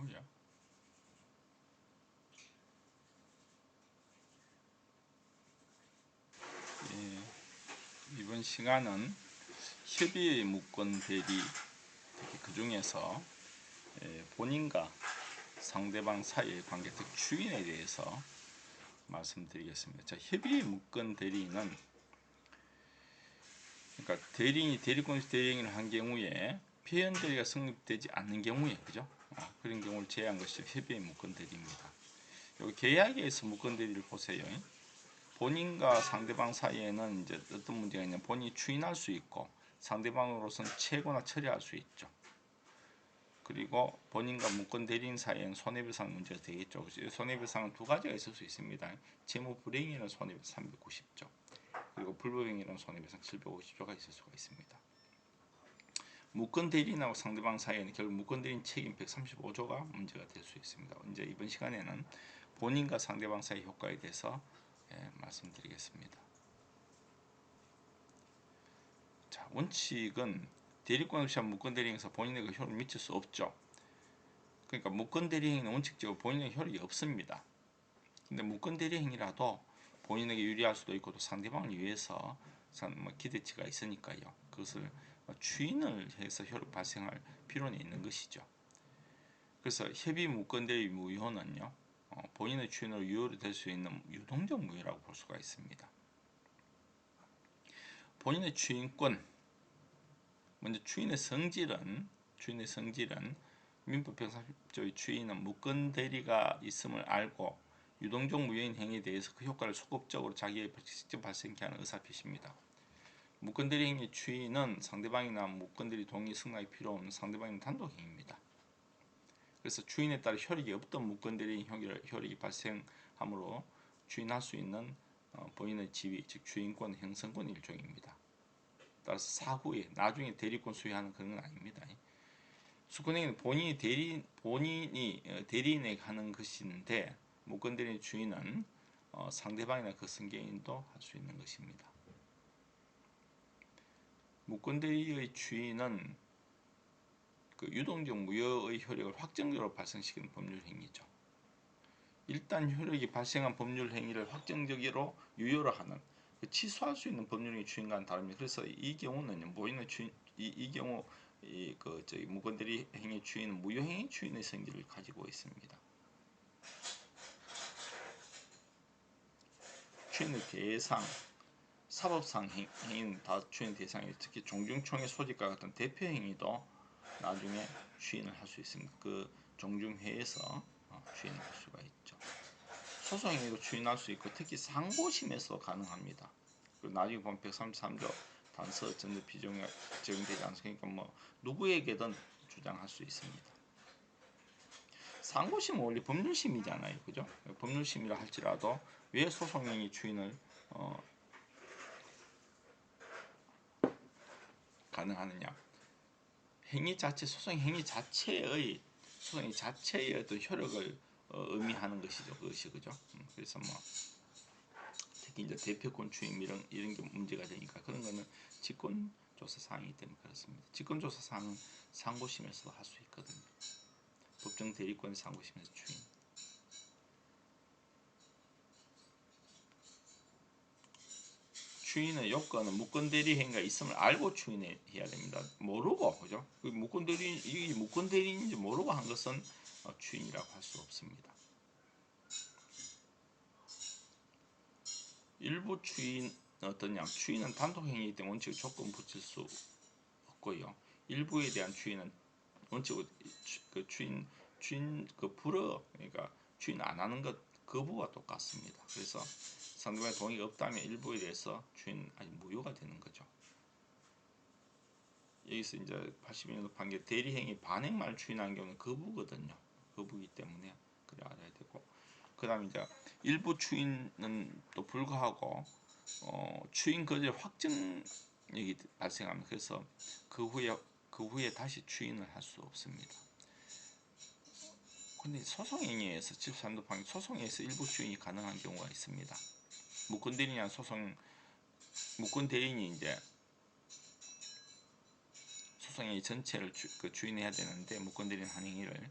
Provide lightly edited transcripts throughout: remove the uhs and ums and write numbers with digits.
뭐야? 이번 시간은 협의의 무권 대리, 특히 그 중에서 본인과 상대방 사이의 관계, 즉 주인에 대해서 말씀드리겠습니다. 자, 협의의 무권 대리인은, 그러니까 대리인이 대리권에서 대리인을 한 경우에 폐연 대리가 성립되지 않는 경우에, 그죠? 그런 경우를 제외한 것이 협의의 무권 대리입니다. 여기 계약에서 무권 대리를 보세요. 본인과 상대방 사이에는 이제 어떤 문제가 있냐면 본인이 추인할 수 있고 상대방으로서는 채고나 처리할 수 있죠. 그리고 본인과 무권 대리인 사이에는 손해배상 문제가 되겠죠. 손해배상은 두 가지가 있을 수 있습니다. 재무불이행이라는 손해배상 390조, 그리고 불법행위라는 손해배상 750조가 있을 수가 있습니다. 무권 대리인하고 상대방 사이에는 결국 무권 대리인 책임 135조가 문제가 될 수 있습니다. 이제 이번 시간에는 본인과 상대방 사이 효과에 대해서 말씀드리겠습니다. 자, 원칙은 대리권을 취한 무권 대리행에서 본인에게 효력을 미칠 수 없죠. 그러니까 무권 대리행위는 원칙적으로 본인에게 효력이 없습니다. 근데 무권 대리행위라도 본인에게 유리할 수도 있고 또 상대방을 위해서 기대치가 있으니까요. 그것을 추인을 해서 효력 발생할 필요는 있는 것이죠. 그래서 협의 무권 대리 무효는요, 본인의 추인으로 유효로 될 수 있는 유동적 무효라고 볼 수가 있습니다. 본인의 추인권, 먼저 추인의 성질은 민법 130조의 추인은 무권 대리가 있음을 알고 유동적 무효인 행위에 대해서 그 효과를 소급적으로 자기에게 직접 발생케 하는 의사표시입니다. 무권 대리 행위 추인은 상대방이나 무권 대리 동의 승낙이 필요 없는 상대방의 단독 행위입니다. 그래서 추인에 따라 효력이 없던 무권 대리인 효력이 발생함으로 추인할 수 있는 본인의 지위, 즉 추인권, 형성권 일종입니다. 따라서 사후에 나중에 대리권 수여하는 그런 건 아닙니다. 수권행위는 본인이 대리인에게 하는 것인데 무권 대리인 주인은 상대방이나 그 승계인도 할 수 있는 것입니다. 무권 대리의 주인은 그 유동적 무효의 효력을 확정적으로 발생시키는 법률 행위죠. 일단 효력이 발생한 법률 행위를 확정적으로 유효로 하는, 취소할 수 있는 법률 행위 주인과는 다릅니다. 그래서 이 경우는 본인의 주인, 이 경우 무권 대리 행위 주인은 무효행위 주인의 성질을 가지고 있습니다. 추인의 대상, 사법상 행위는 다 추인 대상이에요. 특히 종중총회 소집과 같은 대표 행위도 나중에 추인을 할 수 있습니다. 그 종중회에서 추인을 할 수가 있죠. 소송행위도 추인할 수 있고 특히 상고심에서 가능합니다. 그리고 나중에 보면 133조 단서 전제 비정이 적용되지 않습니까? 뭐 누구에게든 주장할 수 있습니다. 상고심은 원래 법률심이잖아요, 그죠? 법률심이라 할지라도 왜 소송행위 추인을 가능하느냐? 행위 자체, 소송 행위 자체의 어떤 효력을 의미하는 것이죠, 그것이, 그죠? 그래서 뭐 특히 이제 대표권 추임 이런 게 문제가 되니까 그런 거는 직권조사 사항이기 때문에 그렇습니다. 직권조사 사항은 상고심에서도 할 수 있거든요. 법정 대리권 상고심에서 추임. 추인의 요건은 무권 대리 행위가 있음을 알고 추인해야 됩니다. 모르고, 그죠? 무권 대리인지 모르고 한 것은 추인이라고 할 수 없습니다. 일부 추인 어떠냐? 추인은 단독 행위이기 때문에 원칙 조건 붙일 수 없고요. 일부에 대한 추인은 원칙 그 추인 그 불허, 그러니까 추인 안 하는 것 거부와 똑같습니다. 그래서 상대방의 동의가 없다면 일부에 대해서 추인 아직 무효가 되는 거죠. 여기서 이제 82년도 판결 대리행위 반행말 추인하는 경우는 거부거든요. 거부이기 때문에 그래 알아야 되고, 그 다음에 이제 일부 추인은 또 불구하고 추인 거절 확정력이 발생합니다. 그래서 그 후에 다시 추인을 할 수 없습니다. 근데 소송행위에서 73도 판결 소송에서 일부 추인이 가능한 경우가 있습니다. 무권 대리인이나 무권 대리인이 이제 소송행위 전체를 주인해야 되는데 무권 대리인 한 행위를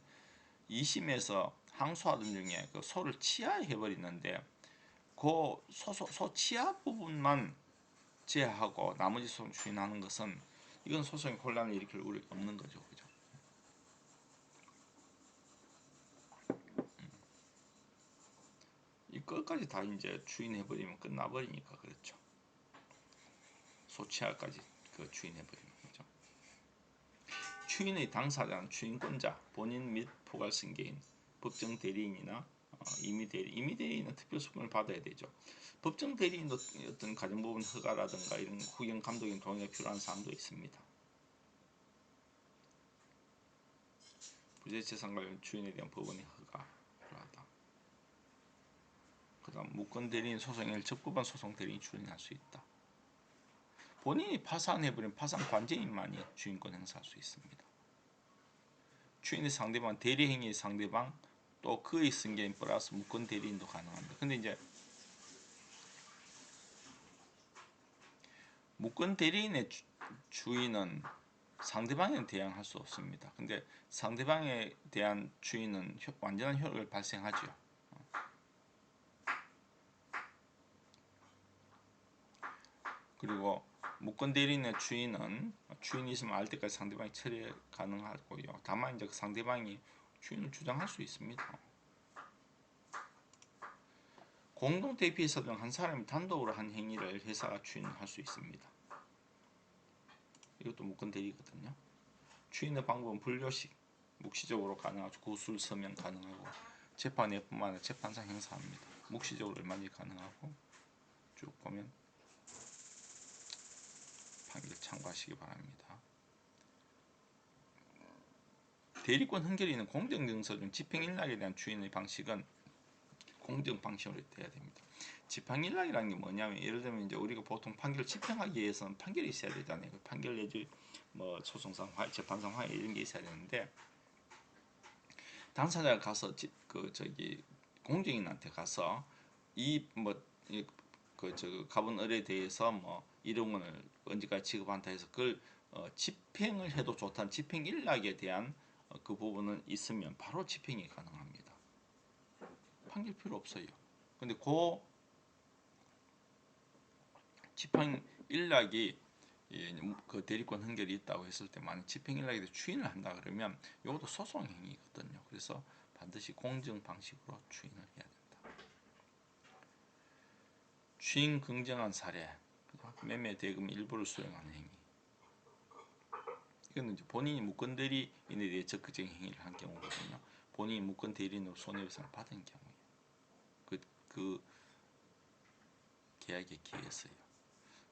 2심에서 항소하던 중에 그 소를 치하해 버리는데 그 소 치하 부분만 제하고 나머지 소송 추인하는 것은 이건 소송의 혼란을 일으킬 우려가 없는 거죠. 그죠? 이 끝까지 다 이제 추인해버리면 끝나버리니까 그렇죠. 소치하까지 그 추인해버리면 그죠. 추인의 당사자는 추인권자, 본인 및 포괄 승계인, 법정 대리인이나 임의 대리인은 특별 수금을 받아야 되죠. 법정 대리인도 어떤 가정법원 허가라든가 이런 후견 감독인 동의가 필요한 사항도 있습니다. 부재재산 관련 추인에 대한 법원의 허가 필요하다. 그 다음 무권 대리인 소송을 적법한 소송 대리인이 추인할 수 있다. 본인이 파산해버린 파산 관제인만이 주인권 행사할 수 있습니다. 추인의 상대방, 대리행위의 상대방, 또 그의 승계인 플러스 무권 대리인도 가능합니다. 근데 이제 무권 대리인의 주인은 상대방에 대항할 수 없습니다. 근데 상대방에 대한 주인은 완전한 효력을 발생하죠. 그리고 무권 대리인의 주인은 주인이 있으면 알 때까지 상대방이 처리 가능하고요. 다만 이제 그 상대방이 주인을 주장할 수 있습니다. 공동 대피회사 중 한 사람이 단독으로 한 행위를 회사가 추인할 수 있습니다. 이것도 무권 대리거든요. 추인의 방법은 불교식, 묵시적으로 가능하죠. 구술 서명 가능하고 재판에뿐만 아니라 재판상 행사합니다. 묵시적으로 얼마든지 가능하고 쭉 보면 판결 참고하시기 바랍니다. 대리권 흥결이 있는 공정증서 중 집행일락에 대한 추인의 방식은 공정 방식으로 돼야 됩니다. 집행일락이라는 게 뭐냐면 예를 들면 이제 우리가 보통 판결 집행하기 위해서는 판결이 있어야 되잖아요. 판결 내지 뭐 소송상 재판상 화해 이런 게 있어야 되는데 당사자가 가서 공정인한테 가서 갑은 을에 대해서 뭐 1억 원을 언제까지 지급한다 해서 그걸 집행을 해도 좋다는 집행일락에 대한 그 부분은 있으면 바로 집행이 가능합니다. 판결 필요 없어요. 근데 그 집행일락이 그 대리권 흥결이 있다고 했을 때 만약 집행일락에 대해 추인을 한다 그러면 이것도 소송행위거든요. 그래서 반드시 공정 방식으로 추인을 해야 된다. 추인 긍정한 사례, 매매 대금 일부를 수령하는 행위. 이거는 이제 본인이 무권 대리인에 대해 적극적인 행위를 한 경우거든요. 본인이 무권 대리인으로 손해배상을 받은 경우에 그 계약에 기해서요.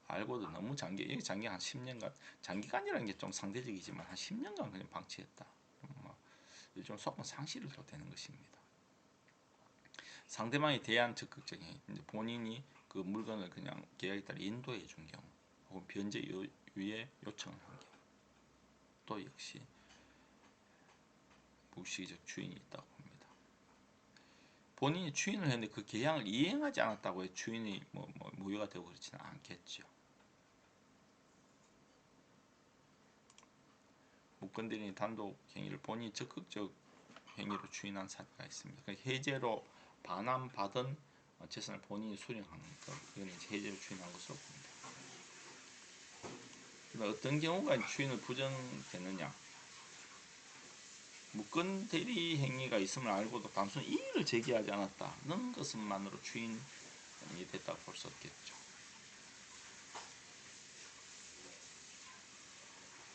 알고도 너무 장기 한 10년간, 장기간이라는 게 좀 상대적이지만 한 10년간 그냥 방치했다. 요즘 소송 상실을 또 되는 것입니다. 상대방에 대한 적극적인 행위, 본인이 그 물건을 그냥 계약에 따라 인도해 준 경우, 혹은 변제 유예 요청을 한 경우, 또 역시 무시적 추인이 있다고 봅니다. 본인이 추인을 했는데 그 계약을 이행하지 않았다고 해 추인이 무효가 되고 그렇지는 않겠죠. 무권 대리인 단독 행위를 본인이 적극적 행위로 추인한 사례가 있습니다. 그러니까 해제로 반환받은 재산을 본인이 수령하는 것, 이건 해제로 추인한 것으로 봅니다. 어떤 경우가 추인을 부정되느냐? 무권 대리 행위가 있음을 알고도 단순 이의를 제기하지 않았다는 것만으로 추인이 됐다고 볼 수 없겠죠.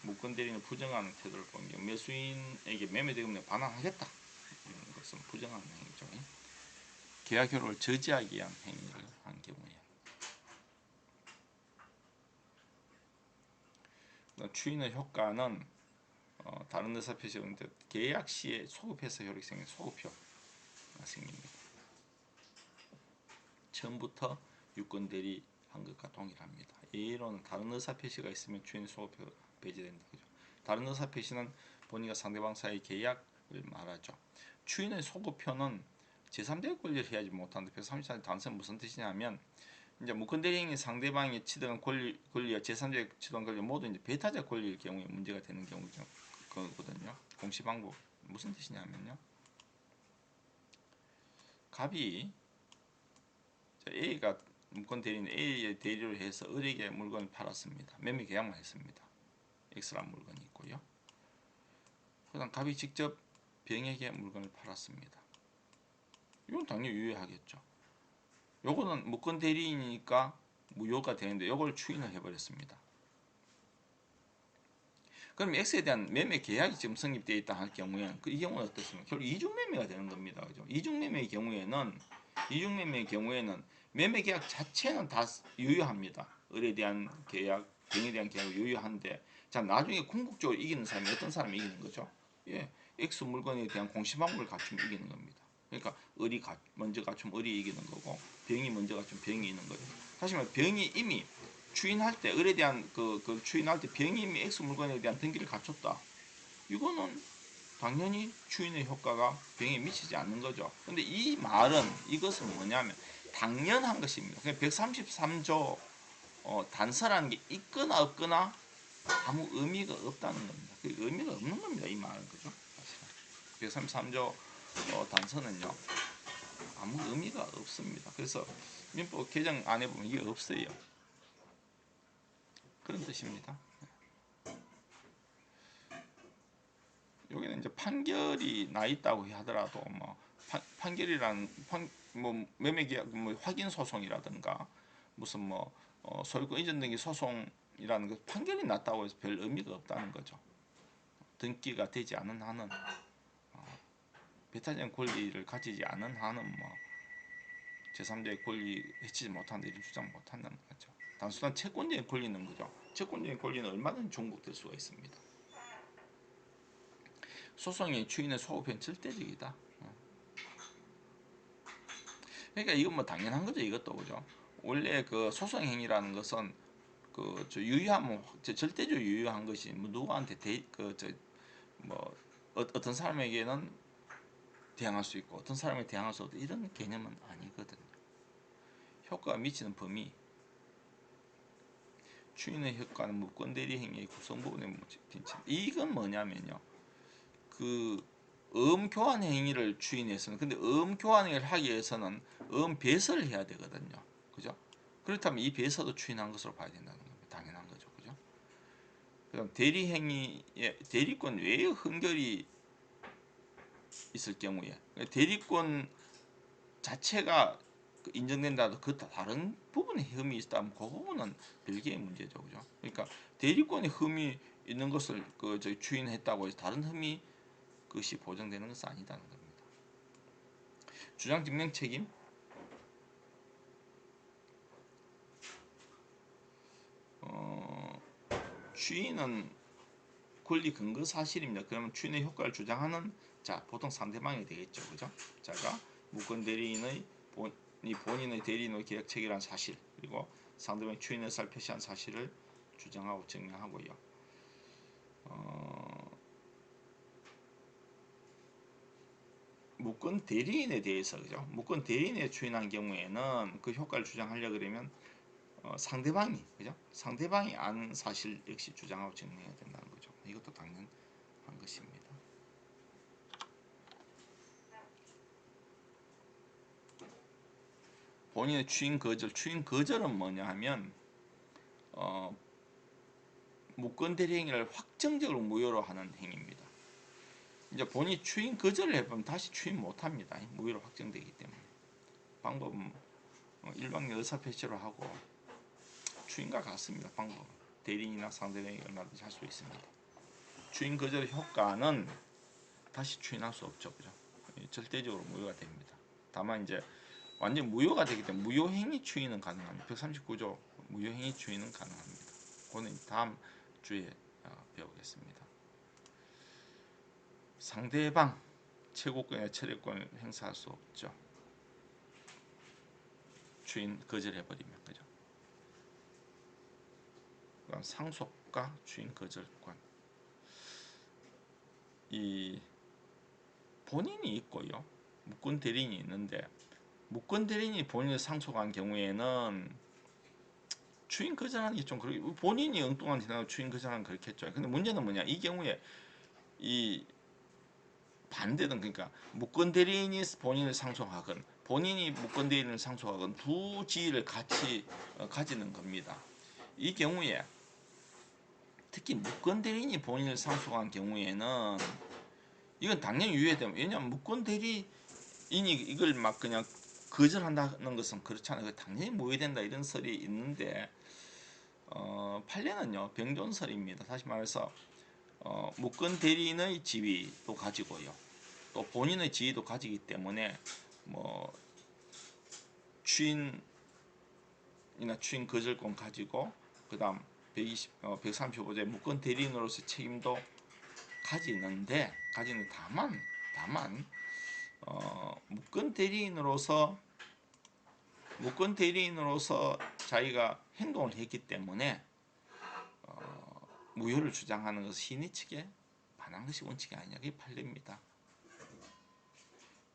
무권 대리는 부정하는 태도를 보인 경우 매수인에게 매매 대금에 반환하겠다. 이런 것은 부정하는 행위죠. 계약 효력을 저지하기 위한 행위를 한 경우에 추인의 효과는 다른 의사 표시였는데 계약 시에 소급해서 효력이 생긴 소급효가 생깁니다. 처음부터 유권 대리 한 것과 동일합니다. 예로는 다른 의사 표시가 있으면 추인 소급효 배제된다. 그죠? 다른 의사 표시는 본인과 상대방 사이 계약을 말하죠. 추인의 소급효는 제3자의 권리를 해야지 못하는데 134조 단서는 무슨 뜻이냐면 이제 무권 대리인이 상대방이 취득한 권리와 제3자의 취득한 권리 모두 이제 배타자 권리일 경우에 문제가 되는 경우죠. 그거거든요. 공시 방법 무슨 뜻이냐면요. 갑이 A가 물건 대리인 A의 대리를 해서 을에게 물건을 팔았습니다. 매매 계약만 했습니다. X라는 물건이 있고요. 그다음 갑이 직접 B에게 물건을 팔았습니다. 이건 당연히 유효하겠죠. 요거는 물건 대리인이니까 무효가 되는데 요걸 추인을 해버렸습니다. 그럼 X에 대한 매매 계약이 지금 성립되어 있다 할 경우에 이 경우는 어떻습니까? 결국 이중 매매가 되는 겁니다. 그죠? 이중 매매의 경우에는 매매 계약 자체는 다 유효합니다. 을에 대한 계약, 병에 대한 계약은 유효한데 자 나중에 궁극적으로 이기는 사람이 어떤 사람이 이기는 거죠? 예, X 물건에 대한 공시방법을 갖추면 이기는 겁니다. 그러니까 을이 먼저 갖추면 을이 이기는 거고 병이 먼저 갖추면 병이 이기는 거죠. 사실 말해 병이 이미 추인할 때 을에 대한 그 추인할 때 병이 이미 X 물건에 대한 등기를 갖췄다. 이거는 당연히 추인의 효과가 병에 미치지 않는 거죠. 근데 이 말은 이것은 뭐냐면 당연한 것입니다. 133조 단서라는 게 있거나 없거나 아무 의미가 없다는 겁니다. 그 의미가 없는 겁니다. 이 말은 그죠? 133조 단서는요 아무 의미가 없습니다. 그래서 민법 개정 안에 보면 이게 없어요. 그런 뜻입니다. 여기는 이제 판결이 나 있다고 하더라도 뭐 판결이란 뭐 매매계약 뭐 확인 소송이라든가 무슨 뭐 소유권 이전 등기 소송이라는 그 판결이 났다고 해서 별 의미가 없다는 거죠. 등기가 되지 않은 한은 배타적 권리를 가지지 않은 한은 뭐 제3자의 권리 해치지 못한다 이런 주장 못한다는 거죠. 단순한 채권적인 권리는 거죠. 채권적인 권리는 얼마든지 종국될 수가 있습니다. 소송의 추인의 소급은 절대적이다. 그러니까 이건 뭐 당연한 거죠. 이것도 그죠. 원래 그 소송 행위라는 것은 그 유효한 절대적으로 유효한 것이 뭐 누구한테 뭐 어떤 사람에게는 대항할 수 있고 어떤 사람에게 대항할 수 없다 이런 개념은 아니거든요. 효과가 미치는 범위 추인의 효과는 무권 대리 행위의 구성 부분에 묻힌 이건 뭐냐면요. 그 교환 행위를 추인해서는 근데 교환 행위를 하기 위해서는 배설을 해야 되거든요. 그죠? 그렇다면 이 배설도 추인한 것으로 봐야 된다는 겁니다. 당연한 거죠. 그죠? 그다음 대리 행위에 대리권 외의 흥결이 있을 경우에 대리권 자체가 인정된다도 그 다른 부분에 흠이 있다면 그 부분은 별개의 문제죠. 그죠? 그러니까 대리권에 흠이 있는 것을 추인했다고 해서 다른 흠이 그것이 보정되는 것은 아니다는 겁니다. 주장 증명 책임 추인은 권리 근거 사실입니다. 그러면 추인의 효과를 주장하는 자 보통 상대방이 되겠죠. 그죠? 자가 무권 대리인의 본인의 대리인의 계약 체결한 사실 그리고 상대방이 추인 의사를 표시한 사실을 주장하고 증명하고요. 무권 대리인에 대해서 그죠? 무권 대리인에 추인한 경우에는 그 효과를 주장하려 그러면 상대방이 그죠? 상대방이 아는 사실 역시 주장하고 증명해야 된다는 거죠. 이것도 당연한 것입니다. 본인의 추인 거절은 뭐냐 하면 무권 대리 행위를 확정적으로 무효로 하는 행위입니다. 이제 본인이 추인 거절을 해보면 다시 추인 못합니다. 무효로 확정되기 때문에 방법은 일방적 의사표시로 하고 추인과 같습니다. 방법 대리인이나 상대방이 얼마든지 할 수 있습니다. 추인 거절 효과는 다시 추인할 수 없죠. 그죠? 절대적으로 무효가 됩니다. 다만 이제 완전 무효가 되기 때문에 무효행위 추인은 가능합니다. 139조 무효행위 추인은 가능합니다. 그거는 다음 주에 배우겠습니다. 상대방 최고권이나 최대권을 행사할 수 없죠. 추인 거절해버리면 그죠? 그럼 상속과 추인 거절권 이 본인이 있고요. 무권 대리인이 있는데 무권 대리인이 본인을 상속한 경우에는 추인 거절하는 게 좀 그렇게 본인이 엉뚱한 대답을 추인 거절하는 그렇겠죠. 근데 문제는 뭐냐? 이 경우에 이 반대든 그러니까 무권 대리인이 본인을 상속하건 본인이 무권 대리인을 상속하건 두 지위를 같이 가지는 겁니다. 이 경우에 특히 무권 대리인이 본인을 상속한 경우에는 이건 당연히 유예되면, 왜냐하면 무권 대리인이 이걸 막 그냥 거절한다는 것은 그렇잖아요. 당연히 무효된다 이런 설이 있는데 판례는요 병존설입니다. 다시 말해서 무권 대리인의 지위도 가지고요, 또 본인의 지위도 가지기 때문에 뭐 추인이나 추인 거절권 가지고 그다음 135제 무권 대리인으로서 책임도 가지는데 다만 무권 대리인으로서 자기가 행동을 했기 때문에 무효를 주장하는 것은 신의 측에 반한 것이 원칙이 아니냐, 그게 판례입니다.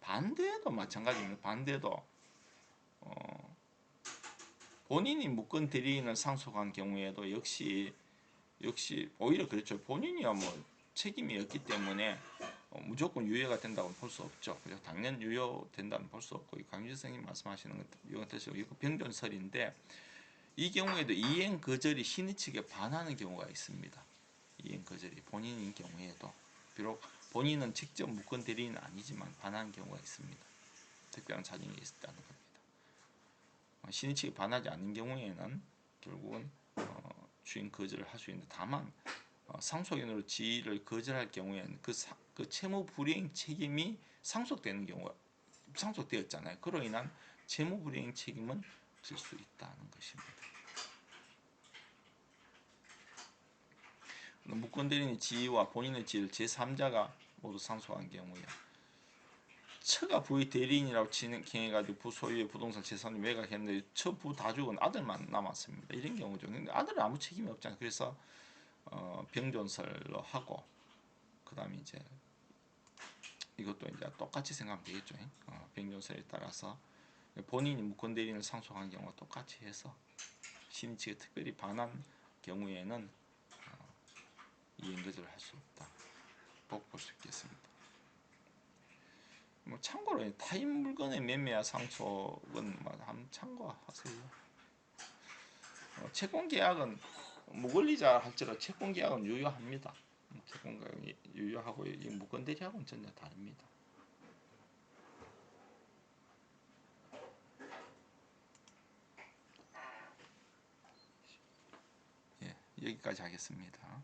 반대도 마찬가지입니다. 반대도 본인이 무권 대리인을 상속한 경우에도 역시 오히려 그렇죠. 본인이야 뭐 책임이 없기 때문에 무조건 유예가 된다고 볼 수 없죠. 그래서 당연 유효된다고 볼 수 없고, 강유재 선생님 말씀하시는 것 이거 뜻이 이거 병존설인데, 이 경우에도 이행 거절이 신의 측에 반하는 경우가 있습니다. 이행 거절이 본인인 경우에도 비록 본인은 직접 무권 대리인은 아니지만 반하는 경우가 있습니다. 특별한 사정이 있다는 겁니다. 신의 측에 반하지 않는 경우에는 결국은 추인 거절을 할 수 있는데, 다만 상속인으로 지위를 거절할 경우에는 그 채무 불이행 책임이 상속되는 경우가 상속되었잖아요. 그로 인한 채무 불이행 책임은 질 수 있다는 것입니다. 무권 대리인의 지위와 본인의 지위를 제3자가 모두 상속한 경우에 처가 부의 대리인이라고 진행해가지고 부소유의 부동산 재산을 매각했는데 처 부 다주은 아들만 남았습니다. 이런 경우죠. 근데 아들은 아무 책임이 없잖아요. 그래서 병존설로 하고, 그 다음에 이제 이것도 이제 똑같이 생각하면 되겠죠. 병존설에 따라서 본인이 무권 대리인을 상속한 경우와 똑같이 해서 신의 측에 특별히 반한 경우에는 이행거절을 할 수 없다, 볼 수 있겠습니다. 뭐 참고로 타인 물건의 매매와 상속은 뭐 한번 참고하세요. 채권계약은 무권리자 할지라도 채권계약은 유효합니다. 채권계약이 유효하고 이 무권대리하고는 전혀 다릅니다. 예, 여기까지 하겠습니다.